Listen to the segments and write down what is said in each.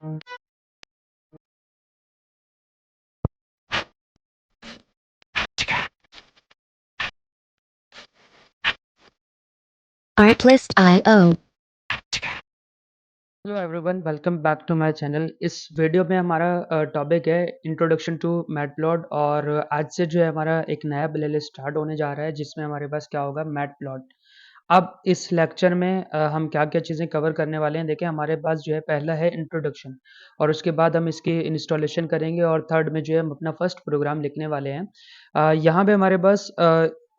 Artlist.io. Hello everyone, welcome back to my channel. इस video में हमारा टॉपिक है इंट्रोडक्शन टू मैटप्लॉट। और आज से जो है हमारा एक नया प्लेलिस्ट स्टार्ट होने जा रहा है जिसमें हमारे पास क्या होगा, मैटप्लॉट। अब इस लेक्चर में हम क्या क्या चीज़ें कवर करने वाले हैं। देखिए, हमारे पास जो है पहला है इंट्रोडक्शन, और उसके बाद हम इसकी इंस्टॉलेशन करेंगे, और थर्ड में जो है हम अपना फर्स्ट प्रोग्राम लिखने वाले हैं। यहाँ पे हमारे पास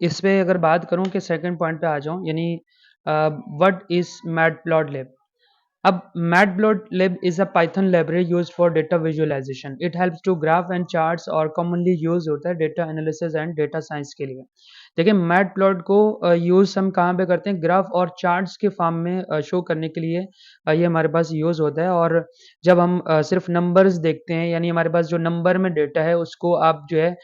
इस पे अगर बात करूँ कि सेकंड पॉइंट पे आ जाऊँ, यानी व्हाट इज मैटप्लॉटलिब। अब Matplotlib is a Python library used for data visualization. It helps to graph and charts और commonly use होता है data analysis and data science के लिए। देखिए, मैट प्लॉट को यूज़ हम कहाँ पे करते हैं, ग्राफ और चार्ट्स के फॉर्म में शो करने के लिए ये हमारे पास यूज़ होता है। और जब हम सिर्फ नंबर्स देखते हैं, यानी हमारे पास जो नंबर में डेटा है उसको आप जो है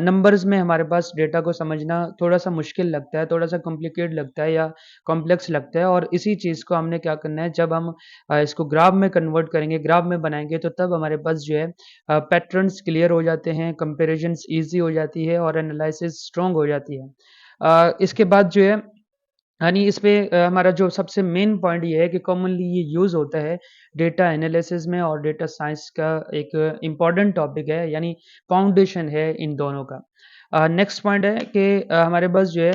नंबर्स में हमारे पास डेटा को समझना थोड़ा सा मुश्किल लगता है, थोड़ा सा कॉम्प्लिकेट लगता है या कॉम्प्लेक्स लगता है। और इसी चीज़ को हमने क्या करना है, जब हम इसको ग्राफ में कन्वर्ट करेंगे, ग्राफ में बनाएंगे, तो तब हमारे पास जो है पैटर्न्स क्लियर हो जाते हैं, कंपेरिजन्स ईजी हो जाती है और एनालिसिस स्ट्रॉन्ग हो जाती है। इसके बाद जो है, यानी इस पे हमारा जो सबसे मेन पॉइंट ये है कि कॉमनली ये यूज़ होता है डेटा एनालिसिस में, और डेटा साइंस का एक इम्पॉर्टेंट टॉपिक है, यानी फाउंडेशन है इन दोनों का। नेक्स्ट पॉइंट है कि हमारे पास जो है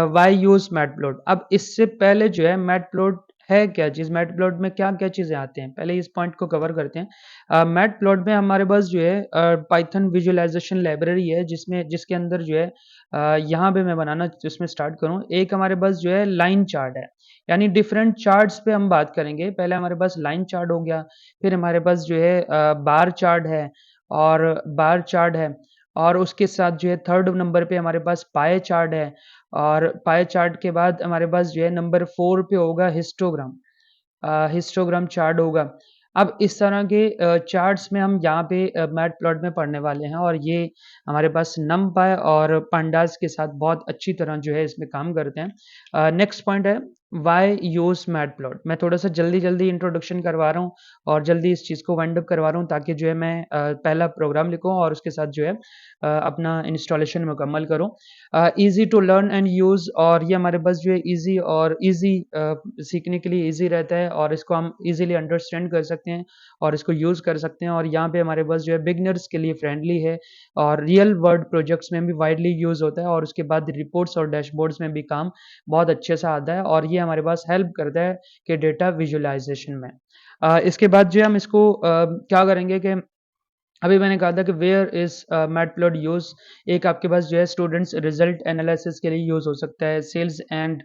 वाई यूज़ मैटप्लॉट। अब इससे पहले जो है मैटप्लॉट है क्या चीज़, मैटप्लॉट में क्या-क्या चीज़ें आती हैं, पहले इस पॉइंट को कवर करते हैं। मैटप्लॉट में हमारे पास जो है पाइथन विजुअलाइज़ेशन लाइब्रेरी है, जिसमें जिसके अंदर जो है यहाँ पे मैं बनाना जिसमें स्टार्ट करूँ, एक हमारे पास जो है लाइन चार्ट है, यानी डिफरेंट चार्ट्स पे हम बात करेंगे। पहले हमारे पास लाइन चार्ट हो गया, फिर हमारे पास जो है बार चार्ट है, और बार चार्ट है, और उसके साथ जो है थर्ड नंबर पे हमारे पास पाए चार्ट है, और पाए चार्ट के बाद हमारे पास जो है नंबर 4 पे होगा हिस्टोग्राम। हिस्टोग्राम चार्ट होगा। अब इस तरह के चार्ट्स में हम यहाँ पे मैटप्लॉट में पढ़ने वाले हैं, और ये हमारे पास नमपाई और पांडास के साथ बहुत अच्छी तरह जो है इसमें काम करते हैं। नेक्स्ट पॉइंट है व्हाई यूज़ मैटप्लॉट। मैं थोड़ा-सा जल्दी-जल्दी इंट्रोडक्शन करवा रहा हूँ और जल्दी इस चीज़ को वाइंड अप करवा रहा हूँ, ताकि जो है मैं पहला प्रोग्राम लिखूँ और उसके साथ जो है अपना इंस्टॉलेशन मुकम्मल करूँ। Easy to learn and use, और ये हमारे पास जो है ईज़ी और ईज़ी सीखने के लिए ईज़ी रहता है, और इसको हम ईज़िली अंडरस्टैंड कर सकते हैं और इसको यूज़ कर सकते हैं। और यहाँ पे हमारे पास जो है बिगिनर्स के लिए फ्रेंडली है, और रियल वर्ल्ड प्रोजेक्ट्स में भी वाइडली यूज़ होता है, और उसके बाद रिपोर्ट्स और डैशबोर्ड्स में भी काम बहुत अच्छे से आता है, और ये हमारे पास हेल्प करता है कि डेटा विजुअलाइज़ेशन में। इसके बाद जो है हम इसको क्या करेंगे कि अभी मैंने कहा था कि वेयर इज़ मैटप्लॉट यूज़। एक आपके पास जो है स्टूडेंट्स रिजल्ट एनालिसिस के लिए यूज़ हो सकता है, सेल्स एंड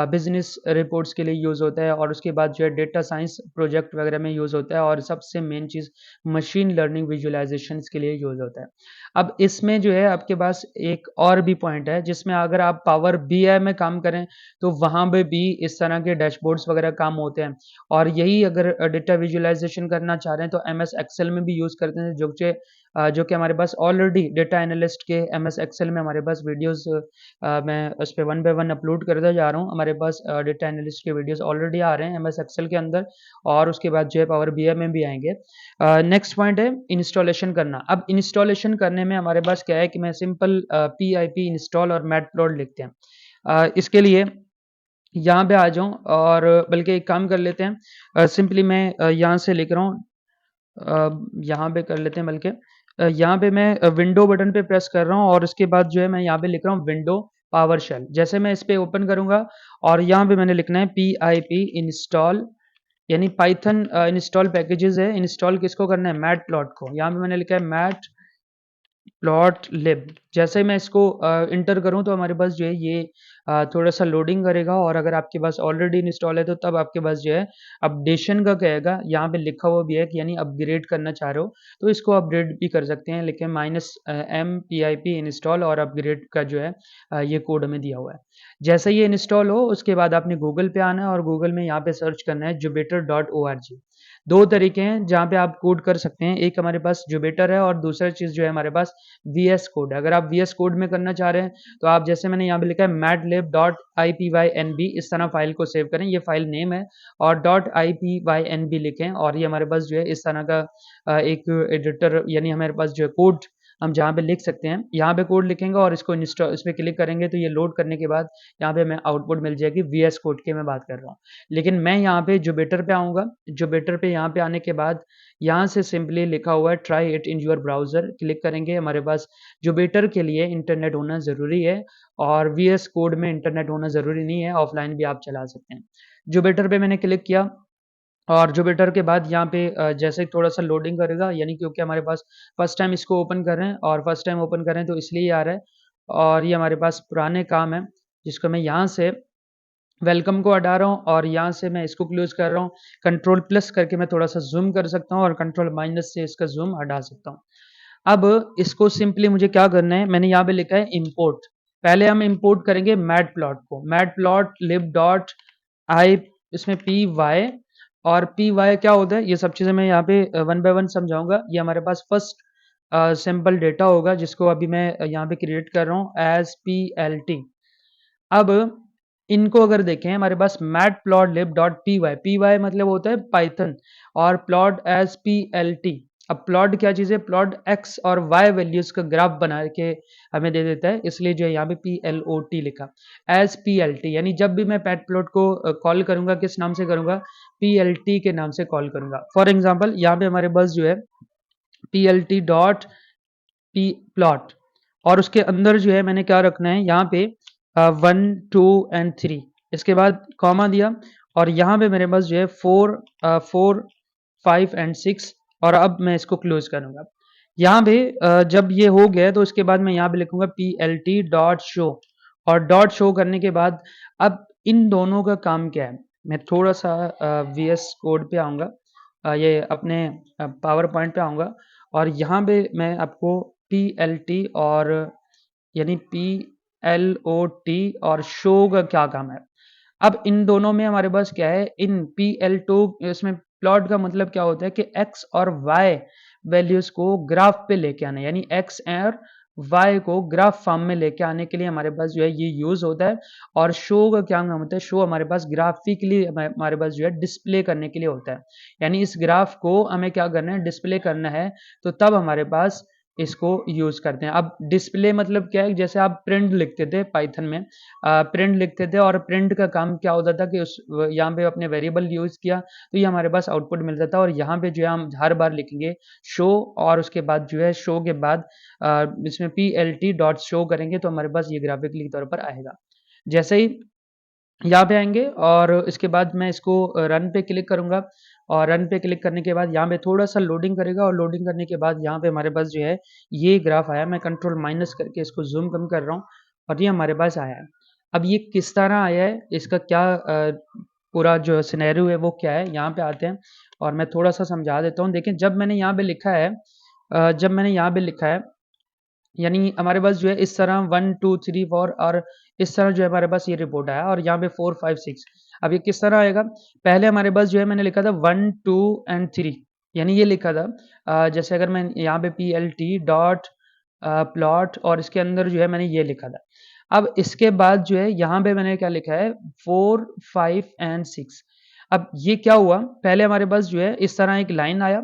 बिजनेस रिपोर्ट्स के लिए यूज़ होता है, और उसके बाद जो है डेटा साइंस प्रोजेक्ट वगैरह में यूज़ होता है, और सबसे मेन चीज़ मशीन लर्निंग विजुअलाइजेशंस के लिए यूज़ होता है। अब इसमें जो है आपके पास एक और भी पॉइंट है, जिसमें अगर आप पावर बीआई में काम करें तो वहाँ पे भी इस तरह के डैशबोर्ड्स वगैरह काम होते हैं। और यही अगर डेटा विजुअलाइजेशन करना चाह रहे हैं तो एमएस एक्सेल में भी यूज़ करते हैं, जो कि हमारे पास ऑलरेडी डेटा एनालिस्ट के एमएस एक्सेल में हमारे पास वीडियोस मैं उस पे वन बाय वन अपलोड करता जा रहा हूँ। हमारे पास डेटा एनालिस्ट के वीडियोस ऑलरेडी आ रहे हैं एमएस एक्सेल के अंदर, और उसके बाद जो है पावर बीआई में भी आएंगे। नेक्स्ट पॉइंट है इंस्टॉलेशन करना। अब इंस्टॉलेशन करने में हमारे पास क्या है कि मैं सिंपल पीआईपी इंस्टॉल और मैटप्लॉट लिखते हैं। इसके लिए यहाँ पे आ जाऊँ, और बल्कि एक काम कर लेते हैं, सिंपली मैं यहाँ से लिख रहा हूँ, यहाँ पे कर लेते हैं, बल्कि यहाँ पे मैं विंडो बटन पे प्रेस कर रहा हूँ, और उसके बाद जो है मैं यहाँ पे लिख रहा हूँ विंडो पावर शेल। जैसे मैं इस पे ओपन करूँगा, और यहाँ पे मैंने लिखना है पी आई पी इंस्टॉल, यानी पाइथन इंस्टॉल पैकेजेस है। इंस्टॉल किसको करना है, मैट प्लॉट को। यहाँ पे मैंने लिखा है मैट प्लॉट लिब। जैसे ही मैं इसको इंटर करूँ तो हमारे पास जो है ये थोड़ा-सा लोडिंग करेगा, और अगर आपके पास ऑलरेडी इंस्टॉल है तो तब आपके पास जो है अपडेशन का कहेगा। यहाँ पे लिखा हुआ भी है कि यानी अपग्रेड करना चाह रहे हो तो इसको अपग्रेड भी कर सकते हैं, लेकिन -m pip इंस्टॉल और अपग्रेड का जो है ये कोड हमें दिया हुआ है। जैसे ही ये इंस्टॉल हो उसके बाद आपने गूगल पे आना है, और गूगल में यहाँ पे सर्च करना है jupyter.org। दो तरीके हैं जहाँ पे आप कोड कर सकते हैं, एक हमारे पास जुपिटर है और दूसरा चीज़ जो है हमारे पास वीएस कोड है। अगर आप वीएस कोड में करना चाह रहे हैं तो आप जैसे मैंने यहाँ पे लिखा है matlab.ipynb, इस तरह फाइल को सेव करें, ये फाइल नेम है, और .ipynb लिखें और ये हमारे पास जो है इस तरह का एक एडिटर यानी हमारे पास जो है कोड हम जहाँ पे लिख सकते हैं, यहाँ पे कोड लिखेंगे और इसको इंस्टॉल इस पे क्लिक करेंगे तो ये लोड करने के बाद यहाँ पे हमें आउटपुट मिल जाएगी। वीएस कोड की मैं बात कर रहा हूँ, लेकिन मैं यहाँ पे जुपिटर पे आऊँगा। जुपिटर पे यहाँ पे आने के बाद यहाँ से सिंपली लिखा हुआ है try it in your browser, click करेंगे। हमारे पास जुपिटर के लिए इंटरनेट होना ज़रूरी है और वीएस कोड में इंटरनेट होना ज़रूरी नहीं है, ऑफलाइन भी आप चला सकते हैं। जुपिटर पे मैंने क्लिक किया और जुपिटर के बाद यहाँ पे जैसे थोड़ा-सा लोडिंग करेगा, यानी क्योंकि हमारे पास फर्स्ट टाइम इसको ओपन कर रहे हैं और फर्स्ट टाइम ओपन कर रहे हैं तो इसलिए आ रहा है, और ये हमारे पास पुराने काम है जिसको मैं यहाँ से वेलकम को हटा रहा हूँ और यहाँ से मैं इसको क्लोज़ कर रहा हूँ। कंट्रोल प्लस करके मैं थोड़ा-सा ज़ूम कर सकता हूँ और कंट्रोल माइनस से इसका ज़ूम हटा सकता हूँ। अब इसको सिंपली मुझे क्या करना है, मैंने यहाँ पे लिखा है इम्पोर्ट। पहले हम इम्पोर्ट करेंगे मैटप्लॉट को, matplotlib.i, इसमें py, और py क्या होता है, ये सब चीज़ें मैं यहाँ पे वन बाय वन समझाऊँगा। ये हमारे पास फर्स्ट सिंपल डेटा होगा जिसको अभी मैं यहाँ पे क्रिएट कर रहा हूँ एज़ plt। अब इनको अगर देखें हमारे पास matplotlib.py, py मतलब होता है पाइथन, और प्लॉट एज plt। अब प्लॉट क्या चीज़ है, प्लॉट x और y वैल्यूज का ग्राफ बना के हमें दे देता है, इसलिए जो है यहाँ पे plot लिखा एज plt, यानी जब भी मैं मैटप्लॉट को कॉल करूंगा किस नाम से करूंगा, plt के नाम से कॉल करूंगा। फॉर एग्जाम्पल यहाँ पे हमारे पास जो है plt डॉट पी प्लॉट, और उसके अंदर जो है मैंने क्या रखना है यहाँ पे 1 2 एंड 3, इसके बाद कॉमा दिया और यहाँ पे मेरे पास जो है 4 5 एंड 6, और अब मैं इसको क्लोज करूंगा। यहाँ पे जब ये हो गया तो उसके बाद मैं यहाँ पे लिखूंगा plt डॉट शो, और डॉट शो करने के बाद अब इन दोनों का काम क्या है, मैं थोड़ा सा वीएस कोड पे आऊँगा, ये अपने पावर पॉइंट पे आऊँगा और यहाँ पे मैं आपको plt और यानी plot और शो का क्या काम है। अब इन दोनों में हमारे पास क्या है, इन pl2 इसमें प्लॉट का मतलब क्या होता है कि x और y वैल्यूज को ग्राफ पे लेके आना, यानी x और y को ग्राफ फॉर्म में लेके आने के लिए हमारे पास जो है ये यूज होता है। और शो का क्या काम होता है, शो हमारे पास ग्राफिकली हमारे पास जो है डिस्प्ले करने के लिए होता है, यानी इस ग्राफ को हमें क्या करना है, डिस्प्ले करना है, तो तब हमारे पास इसको यूज करते हैं। अब डिस्प्ले मतलब क्या है, जैसे आप प्रिंट लिखते थे पाइथन में, प्रिंट लिखते थे और प्रिंट का काम क्या होता था कि उस यहाँ पे अपने वेरिएबल यूज किया तो ये हमारे पास आउटपुट मिलता था, और यहाँ पे जो है हम हर बार लिखेंगे शो, और उसके बाद जो है शो के बाद इसमें plt डॉट शो करेंगे तो हमारे पास ये ग्राफिकली तौर पर आएगा। जैसे ही यहाँ पे आएंगे और इसके बाद मैं इसको रन पे क्लिक करूंगा, और रन पे क्लिक करने के बाद यहाँ पे थोड़ा सा लोडिंग करेगा, और लोडिंग करने के बाद यहाँ पे हमारे पास जो है ये ग्राफ आया। मैं कंट्रोल माइनस करके इसको जूम कम कर रहा हूँ और ये हमारे पास आया है। अब ये किस तरह आया है, इसका क्या पूरा जो सिनेरियो है वो क्या है, यहाँ पे आते हैं और मैं थोड़ा सा समझा देता हूँ। देखिए जब मैंने यहाँ पे लिखा है जब मैंने यहाँ पे लिखा है, यानी हमारे पास जो है इस तरह 1 2 3 4 और इस तरह जो है हमारे पास ये रिपोर्ट आया, और यहाँ पे 4 5 6। अब ये किस तरह आएगा, पहले हमारे पास जो है मैंने लिखा था 1 2 एंड 3, यानी ये लिखा था जैसे अगर मैं यहाँ पे plt डॉट प्लॉट और इसके अंदर जो है मैंने ये लिखा था। अब इसके बाद जो है यहाँ पे मैंने क्या लिखा है 4 5 एंड 6। अब ये क्या हुआ, पहले हमारे पास जो है इस तरह एक लाइन आया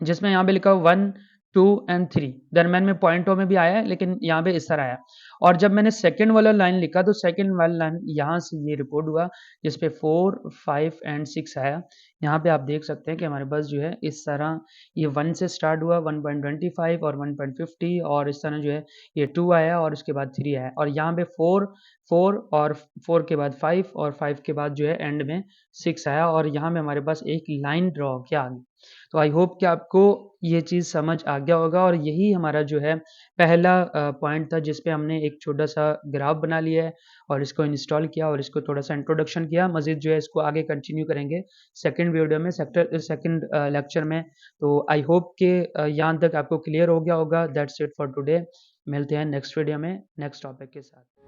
जिसमें यहाँ पे लिखा 1 2 एंड 3, दरम्यान में पॉइंटों में भी आया है लेकिन यहाँ पे इस तरह आया। और जब मैंने सेकंड वाला लाइन लिखा तो सेकंड वाला लाइन यहाँ से ये रिपोर्ट हुआ जिस पे 4 5 एंड 6 आया। यहाँ पे आप देख सकते हैं कि हमारे पास जो है इस तरह ये 1 से स्टार्ट हुआ 1.25 और 1.50, और इस तरह जो है ये 2 आया और उसके बाद 3 आया, और यहाँ पे 4 4 और 4 के बाद 5 और 5 के बाद जो है एंड में 6 आया, और यहाँ पे हमारे पास एक लाइन ड्रॉ किया आगे। तो आई होप कि आपको ये चीज़ समझ आ गया होगा, और यही हमारा जो है पहला पॉइंट था जिस पे हमने एक छोटा सा ग्राफ बना लिया है और इसको इंस्टॉल किया और इसको थोड़ा सा इंट्रोडक्शन किया। मज़ीद जो है इसको आगे कंटिन्यू करेंगे सेकंड वीडियो में, सेकंड लेक्चर में। तो आई होप कि यहाँ तक आपको क्लियर हो गया होगा। That's it for today. मिलते हैं नेक्स्ट वीडियो में नेक्स्ट टॉपिक के साथ।